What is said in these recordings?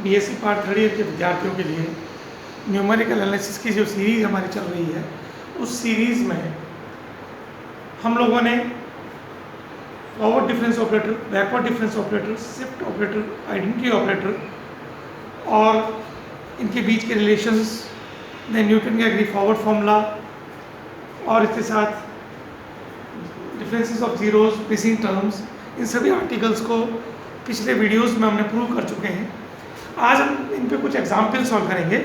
BSc part third year के विद्यार्थियों के लिए न्यूमेरिकल एनालिसिस की जो सीरीज़ हमारी चल रही है, उस सीरीज़ में हम लोगों ने forward difference operator, backward difference operator, shift operator, identity operator और इनके बीच के रिलेशंस, न्यूटन का एग्री फॉरवर्ड फॉर्मूला और इसके साथ differences of zeros, missing terms, इन सभी आर्टिकल्स को पिछले वीडियोस में हमने प्रूव कर चुके हैं। आज हम इन पे कुछ एग्जाम्पल सॉल्व करेंगे।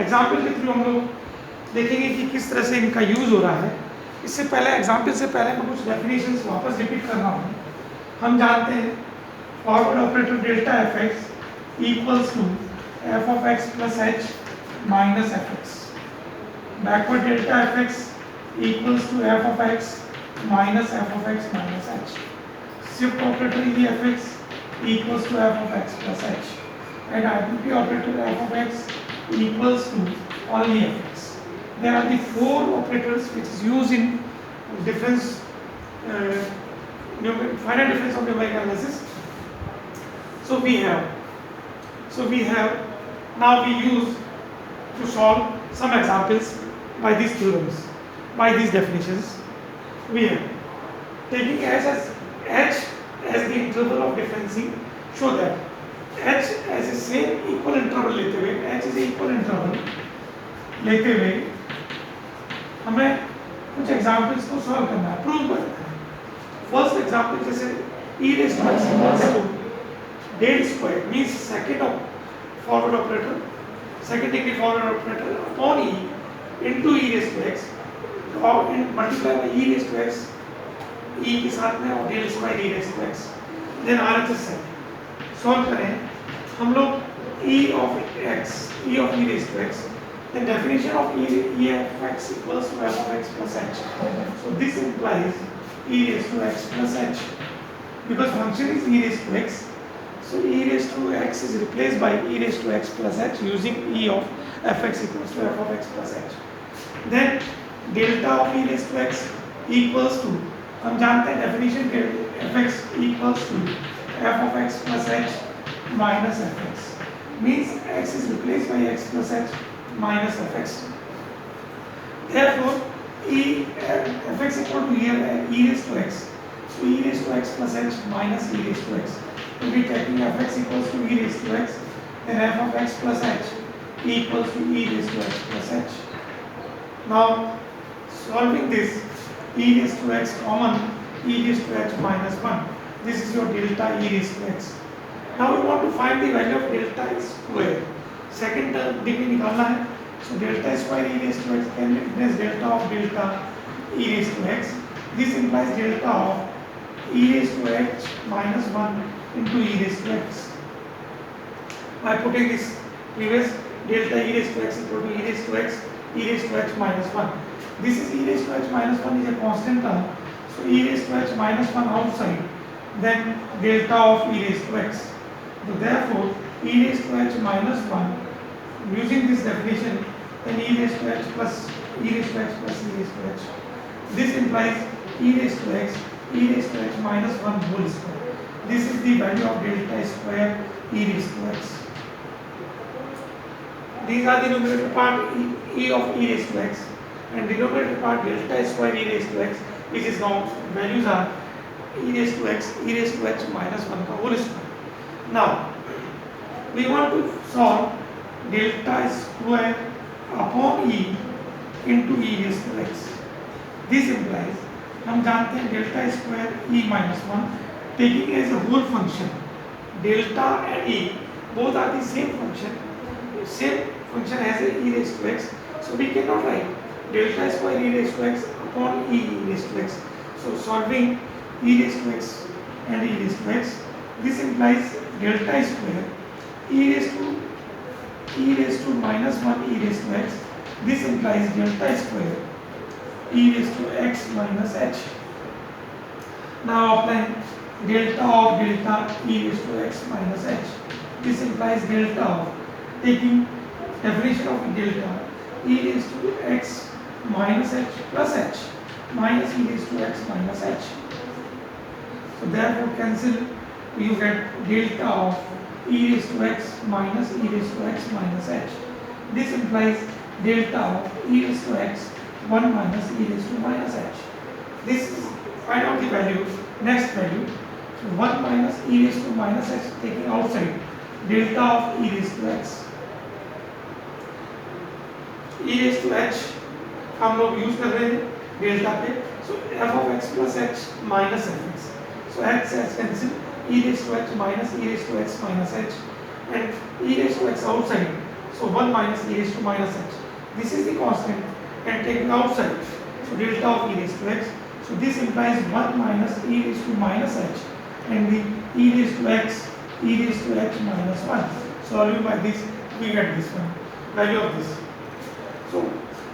एग्जाम्पल के थ्रू हम लोग देखेंगे कि किस तरह से इनका यूज़ हो रहा है। इससे पहले एग्जाम्पल से पहले मैं कुछ डेफिनेशंस वापस रिपीट कर रहा हूँ। हम जानते हैं forward operator delta f x equals to f of x plus h minus f x. Backward delta f x equals to f of x minus f of x minus h. Shift operator in the fx equals to f of x plus h. And identity operator f of x equals to only fx. There are the four operators which is used in difference, finite difference of numerical analysis. So we have now we use to solve some examples by these theorems. By these definitions, we are taking h as the interval of differencing, show that h as a same equal interval लेते हुए, h is a equal interval लेते हुए हमें कुछ examples को solve करना है, prove करना है। First example जैसे e raised to x equals to del square means second of forward operator, second degree forward operator upon e into e raised to x और multiply by e raise to x, e के साथ में और del square e raise to x, then RHS से solve करें हम लोग e of x, e of e raise to x, then definition of e of x equals to f of x plus h. So this implies e raise to x plus h because function is e raise to x. So e raised to x is replaced by e raised to x plus h using e of fx equals to f of x plus h. Then delta of e raise to x equals to, हम जानते हैं definition f x equals to f of x plus h minus f x means x is replace by x plus h minus f x. Therefore e f x equal to e raise to x, so e raise to x plus h minus e raise to x. तो we taking f x equals to e raise to x, then f of x plus h equals to e raise to x plus h. Now solving this, e raised to x common, e raised to h minus 1. This is your delta e raised to x. Now we want to find the value of delta square. Second degree निकालना है. So delta square e raised to x can replace delta of delta e raised to x. This implies delta of e raised to h minus 1 into e raised to x. By putting this previous delta e raised to x equal to e raised to x, e raised to h minus 1. This is e raised to h minus 1 is a constant term, so e raised to h minus 1 outside, then delta of e raised to x. So therefore, e raised to h minus 1, using this definition, then e raised to h plus e raised to x plus e raised to h. This implies e raised to x, e raised to h minus 1 whole square. This is the value of delta square e raised to x. These are the numerator part e of e raised to x. And denominator part delta square e raised to x, which is now values are e raised to x, e raised to h minus 1 का whole square. Now we want to solve delta square upon e into e raised to x. This implies हम जानते हैं delta square e minus 1 taking as a whole function, delta and e both are the same function as a e raised to x, so we cannot write delta square e raised to x upon e raised to x. So solving e raised to x and e raised to x, this implies delta square e raised to minus 1 e raised to x. This implies delta square e raised to x minus h. Now applying delta of delta e raised to x minus h. This implies delta of, taking definition of delta e raised to x minus h plus h minus e raised to x minus h. So therefore cancel, you get delta of e raised to x minus e raised to x minus h. This implies delta of e raised to x 1 minus e raised to minus h. This is find out the value, next value. So 1 minus e raised to minus h taking outside delta of e raised to x. e raised to h हम लोग use कर रहे हैं delta पे. So f of x plus h minus fx. So x cancel, e raised to x minus e raised to x minus h, and e raised to x outside. So 1 minus e raised to minus h. This is the constant and taking outside. So delta of e raised to x. So this implies 1 minus e raised to minus h, and the e raised to x, e raised to h minus 1. Solving by this, we get this one, value of this. So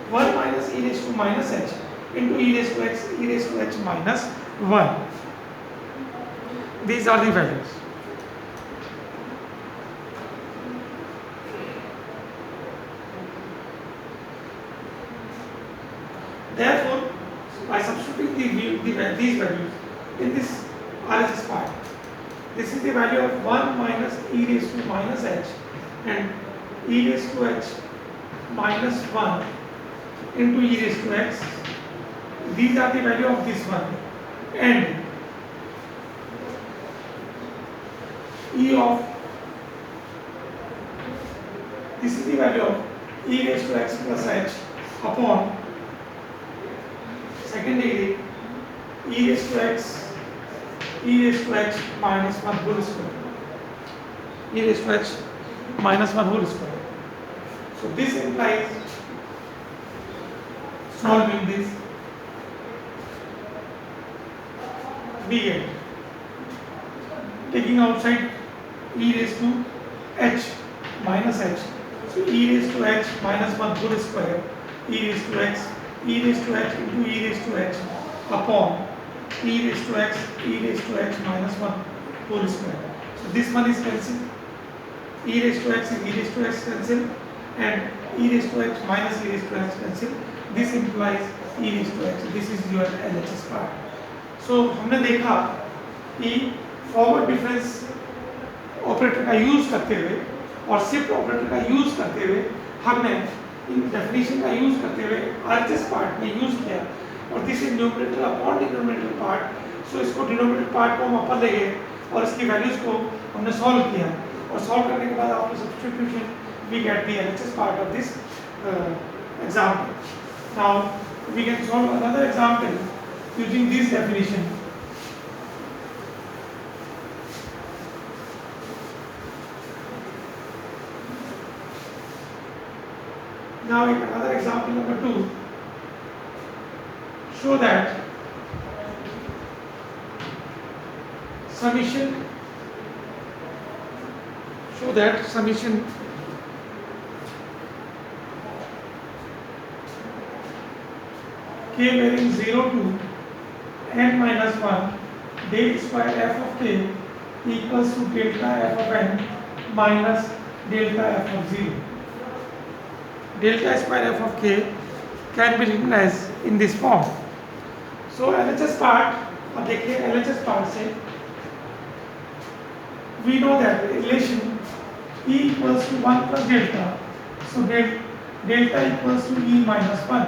1 minus e raised to minus h into e raised to x, e raised to h minus 1. These are the values. Therefore, by substituting these values in this RHS part, this is the value of 1 minus e raised to minus h and e raised to h minus 1 into e raised to x. These are the value of this one, and e of this is the value of e raised to x plus h upon second degree e raised to x, e raised to h minus 1 whole square, e raised to h minus 1 whole square. So this implies solving this, we get taking outside e raised to h minus h. So e raised to h minus 1 whole square, e raised to x, e raised to h into e raised to h upon e raised to x, e raised to h minus 1 whole square. So this one is cancelled, e raised to x and e raised to x cancelled, and e raised to h minus e raised to h cancelled. This implies e raised to x. This is your LHS part. So हमने देखा कि forward difference operator का use करते हुए और shift operator का use करते हुए हमने इन डेफिनेशन का यूज करते हुए आरएचएस पार्ट में यूज किया, और this is numerator upon denominator part. So इसको डिनोमिनेटर पार्ट को हम अपर ले गए और इसकी वैल्यूज को हमने सॉल्व किया, और सॉल्व करने के बाद after substitution we get the LHS part of this example. Now we can solve another example using this definition. Now another example number 2. Show that summation k varying 0 to n minus 1 del square f of k equals to delta f of n minus delta f of 0. Delta square f of k can be written as in this form. So LHS part, अब देखिए LHS part से we know that relation E equals to 1 plus delta. So delta equals to E minus 1.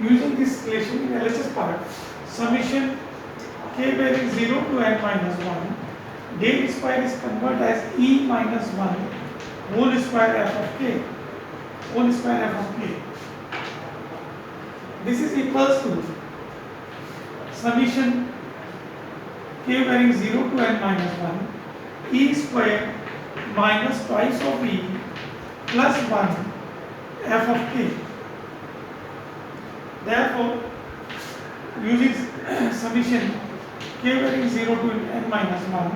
Using this relation in LHS part, summation k varying 0 to n minus 1 del square is converted as e minus 1 whole square f of k, whole square f of k. This is equals to summation k varying 0 to n minus 1 e square minus twice of e plus 1 f of k. Therefore, using summation k varying 0 to n minus 1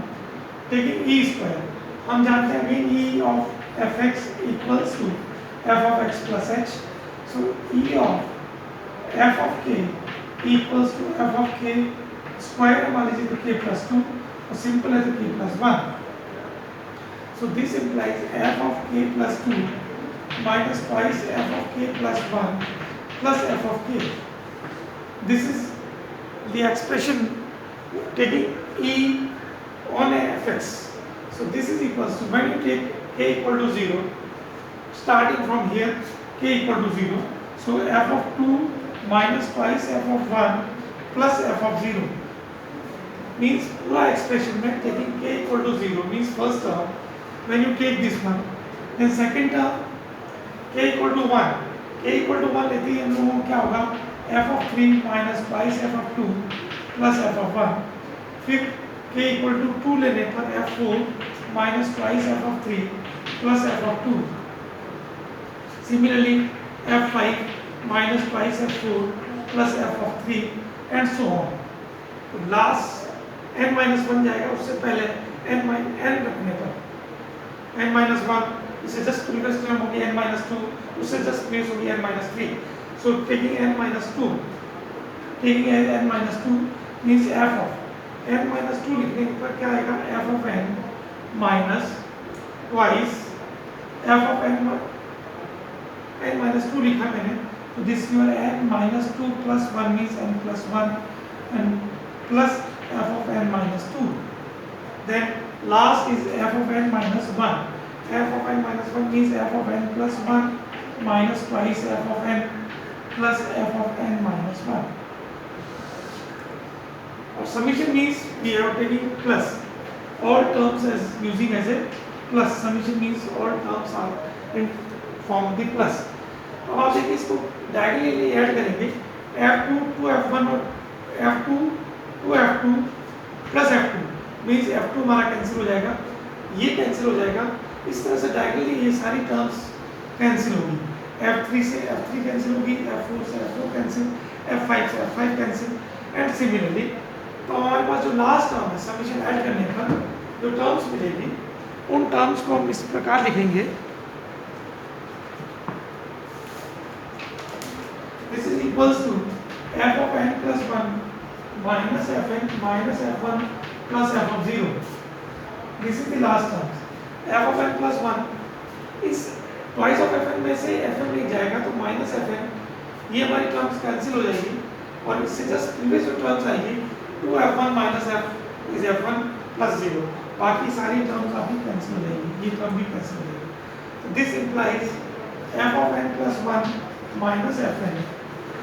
taking e square, हम जानते हैं again e of fx equals to f of x plus h. So e of f of k equals to f of k square मान लीजिए तो k plus 2 और simple है तो k plus 1. So this implies f of k plus 2 minus twice f of k plus 1 plus f of k. This is the expression taking e on a fx. So this is equals to, when you take k equal to 0, starting from here k equal to 0, so f of 2 minus twice f of 1 plus f of 0 means पूरा expression में taking k equal to 0 means first term, when you take this one, then second term k equal to 1, k equal to 1 लेते ही हम लोगों को क्या होगा, f of 3 minus twice f of 2 plus f of 1, फिर k equal to 2 लेने पर f4 minus twice f of 3 plus f of 2, similarly f5 minus twice f4 plus f of 3 and so on. तो last n minus 1 जाएगा, उससे पहले n रखने पर n minus 1 इसे जस्ट प्रीवियस टर्म होगी n minus 2, उससे जस्ट प्रीवियस होगी n minus 3. So taking n minus 2, taking n minus 2 means f of n minus 2 लिखने पर क्या आएगा, f of n minus twice f of n minus 2 लिखा मैंने, तो this your n minus 2 plus 1 means n plus 1 and plus f of n minus 2. Then last is f of n minus 1. F of n minus 1 means f of n plus 1 minus twice f of n plus f of n minus 1. Or summation means we are taking plus all terms as using as a plus. Summation means all terms are in form of the plus. अब आप देखिए इसको diagonally add करेंगे, f2 to f1 और f2 to f2 plus f2 means f2 हमारा cancel हो जाएगा, ये कैंसिल हो जाएगा, इस तरह से डायगोनली ये सारी टर्म्स कैंसिल होगी, f3 से f3 कैंसिल होगी, f4 से f4 कैंसिल, f5 से f5 कैंसिल एंड सिमिलरली. तो हमारे पास जो लास्ट टर्म है समेशन ऐड करने पर जो टर्म्स मिलेगी उन टर्म्स को हम इस प्रकार लिखेंगे, this is equals to f of n plus 1 minus fn minus f1 plus f of 0. This is the last term. f of n plus 1 is twice of fn में से fn लिख जाएगा तो minus fn, ये हमारी terms cancel हो जाएगी और इससे जस्ट प्रीवियस जो टर्म्स आएगी 2f1 minus f is f1 plus 0, बाकी सारी टर्म्स अभी कैंसिल हो जाएगी, ये टर्म भी कैंसिल हो जाएगी. तो this implies f of n plus 1 minus fn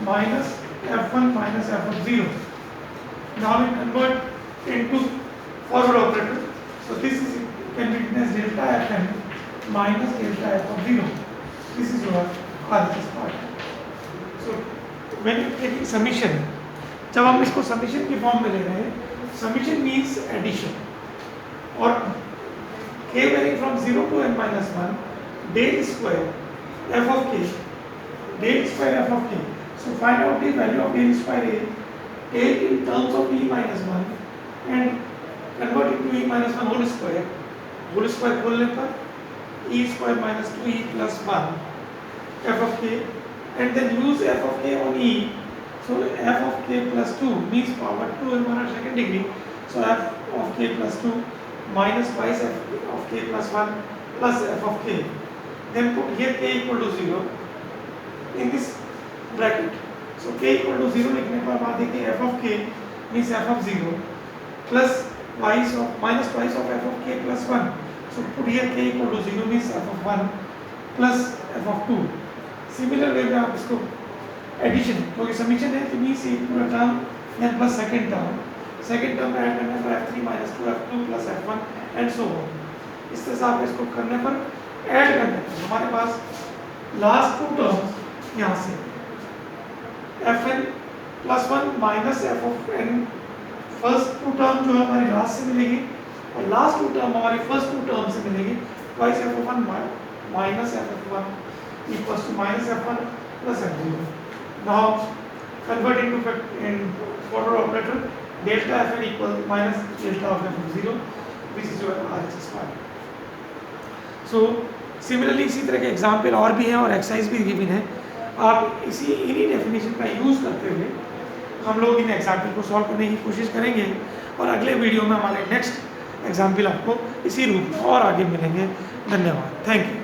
minus f1 minus f of 0. Now we convert into forward operator. So this is can be written as delta fn minus delta f of 0. This is your RHS part. So when you taking summation, जब हम इसको summation की form में ले रहे हैं, summation means addition और k varying from 0 to n minus 1 del square f of k, del square f of k. So find out the value of del square a, take in terms of e minus 1 and convert it to e minus 1 whole square. Whole square खोलने पर e square minus 2e plus 1 f of k and then use f of k on e. So f of k plus 2 means power 2 हमारा second degree. So f of k plus 2 minus twice f of k plus 1 plus f of k. Then put here k equal to 0 in this bracket. So k equal to 0 लिखने पर बाद देखिए f of k means f of 0 plus twice of minus twice of f of k plus 1. So put here k equal to 0 means f of 1 plus f of 2. Similar way में आप इसको addition, क्योंकि summation है तो means ये पूरा term then plus second term add करने पर f3 minus 2f2 plus f1 and so on. इस तरह से आप इसको करने पर ऐड करने पर हमारे पास लास्ट टू टर्म्स यहाँ से fn plus 1 minus f of n, first two term जो है हमारी लास्ट से मिलेगी और लास्ट टू टर्म हमारी फर्स्ट टू टर्म से मिलेगी, twice f of 1 minus f of 1 equals to minus f1 plus f0. Now convert into in forward operator, delta fn equals minus delta of f of 0, which is your RHS part. So similarly इसी तरह के example और भी हैं और exercise भी given है. आप इन्हीं डेफिनेशन का यूज़ करते हुए हम लोग इन एग्जाम्पल को सॉल्व करने की कोशिश करेंगे और अगले वीडियो में हमारे नेक्स्ट एग्जाम्पल आपको इसी रूप में और आगे मिलेंगे. धन्यवाद. Thank you.